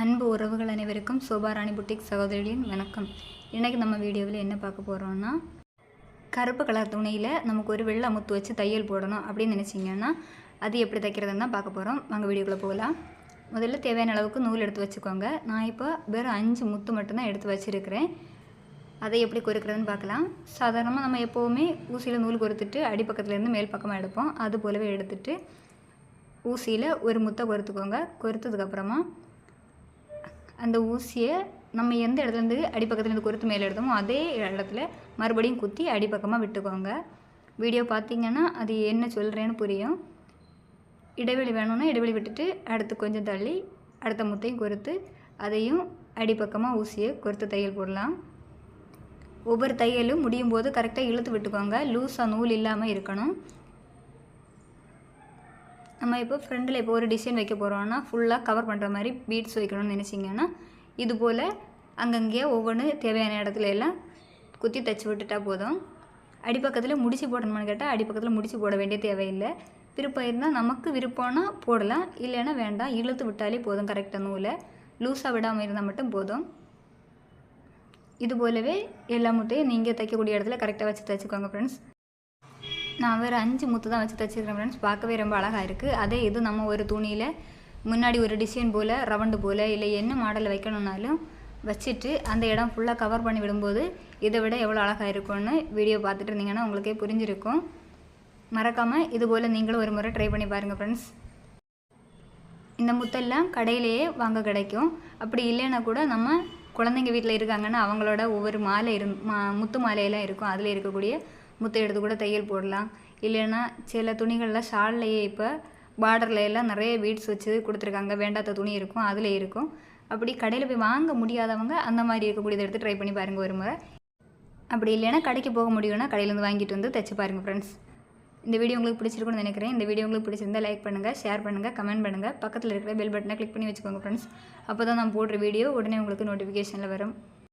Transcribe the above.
அன்பு உறவுகள் அனைவருக்கும் சோபாராணி புட்டிக் சகோதரிகளின் வணக்கம். இன்றைக்கி நம்ம வீடியோவில் என்ன பார்க்க போகிறோன்னா, கருப்பு கலர் துணியில் நமக்கு ஒரு வெள்ளை முத்து வச்சு தையல் போடணும் அப்படின்னு நினச்சிங்கன்னா அது எப்படி தைக்கிறதுன்னு தான் பார்க்க போகிறோம். வாங்க வீடியோக்குள்ளே போகலாம். முதல்ல தேவையான அளவுக்கு நூல் எடுத்து வச்சுக்கோங்க. நான் இப்போ வெறும் 5 முத்து மட்டும்தான் எடுத்து வச்சுருக்கிறேன். அதை எப்படி கொறுக்கிறதுன்னு பார்க்கலாம். சாதாரணமாக நம்ம எப்போவுமே ஊசியில் நூல் கொறுத்துட்டு அடிப்பக்கத்துலேருந்து மேல் பக்கமாக எடுப்போம். அது போலவே எடுத்துகிட்டு ஊசியில் ஒரு முத்தை கொறுத்துக்கோங்க. கொறுத்ததுக்கப்புறமா அந்த ஊசியை நம்ம எந்த இடத்துலேருந்து அடிப்பக்கத்துலேருந்து கொறுத்து மேலே எடுத்தோமோ அதே இடத்துல மறுபடியும் குத்தி அடிப்பக்கமாக விட்டுக்கோங்க. வீடியோ பார்த்திங்கன்னா அது என்ன சொல்கிறேன்னு புரியும். இடைவெளி வேணும்னா இடைவெளி விட்டுட்டு அடுத்து கொஞ்சம் தள்ளி அடுத்த முத்தையும் கொறுத்து அதையும் அடிப்பக்கமாக ஊசியை கொறுத்து தையல் போடலாம். ஒவ்வொரு தையலும் முடியும் போது கரெக்டாக இழுத்து விட்டுக்கோங்க. லூஸாக நூல் இல்லாமல் இருக்கணும். நம்ம இப்போ ஃப்ரண்டில் இப்போ ஒரு டிசைன் வைக்க போகிறோன்னா ஃபுல்லாக கவர் பண்ணுற மாதிரி பீட்ஸ் வைக்கணும்னு நினச்சிங்கன்னா இது போல் அங்கங்கேயே ஒவ்வொன்று தேவையான இடத்துல எல்லாம் குத்தி தைச்சி விட்டுட்டா போதும். அடிப்பக்கத்தில் முடிச்சு போடணும்னு கேட்டால் அடிப்பக்கத்தில் முடிச்சு போட வேண்டிய தேவையில்லை. விருப்பம் இருந்தால் நமக்கு விருப்பம்னா போடலாம், இல்லைன்னா வேண்டாம். இழுத்து விட்டாலே போதும். கரெக்டாக நூலை லூஸாக விடாமல் இருந்தால் மட்டும் போதும். இது போலவே எல்லா முட்டையும் நீங்கள் தைக்கக்கூடிய இடத்துல கரெக்டாக வச்சு தைச்சிக்கோங்க ஃப்ரெண்ட்ஸ். நான் வேறு 5 முத்து தான் வச்சு தைச்சிருக்கேன் ஃப்ரெண்ட்ஸ். பார்க்கவே ரொம்ப அழகாக இருக்குது. அதே இது நம்ம ஒரு துணியில் முன்னாடி ஒரு டிசைன் போல் ரவுண்டு போல் இல்லை என்ன மாடலில் வைக்கணுன்னாலும் வச்சுட்டு அந்த இடம் ஃபுல்லாக கவர் பண்ணி விடும்போது இதை விட எவ்வளோ அழகாக இருக்கும்னு வீடியோ பார்த்துட்டு இருந்தீங்கன்னா உங்களுக்கே புரிஞ்சிருக்கும். மறக்காமல் இது போல் நீங்களும் ஒரு முறை ட்ரை பண்ணி பாருங்கள் ஃப்ரெண்ட்ஸ். இந்த முத்தெல்லாம் கடையிலேயே வாங்க கிடைக்கும். அப்படி இல்லைன்னா கூட நம்ம குழந்தைங்க வீட்டில் இருக்காங்கன்னா அவங்களோட ஒவ்வொரு மாலை முத்து மாலையெல்லாம் இருக்கும். அதில் இருக்கக்கூடிய முத்தை எடுத்து கூட தையல் போடலாம். இல்லைன்னா சில துணிகளில் ஷால்லையே இப்போ பார்டரில் எல்லாம் நிறைய பீட்ஸ் வச்சு கொடுத்துருக்காங்க. வேண்டாத துணி இருக்கும், அதில் இருக்கும். அப்படி கடையில் போய் வாங்க முடியாதவங்க அந்த மாதிரி இருக்கக்கூடியதை எடுத்து ட்ரை பண்ணி பாருங்கள் ஒரு முறை. அப்படி இல்லைன்னா கடைக்கு போக முடியும்னா கடையிலேருந்து வாங்கிட்டு வந்து தைச்சி பாருங்கள் ஃப்ரெண்ட்ஸ். இந்த வீடியோ உங்களுக்கு பிடிச்சிருக்குன்னு நினைக்கிறேன். இந்த வீடியோ உங்களுக்கு பிடிச்சிருந்தா லைக் பண்ணுங்கள், ஷேர் பண்ணுங்கள், கமெண்ட் பண்ணுங்கள். பக்கத்தில் இருக்கிற பெல் பட்டனை கிளிக் பண்ணி வச்சுக்கோங்க ஃப்ரெண்ட்ஸ். அப்போ தான் நான் போடுற வீடியோ உடனே உங்களுக்கு நோட்டிஃபிகேஷனில் வரும்.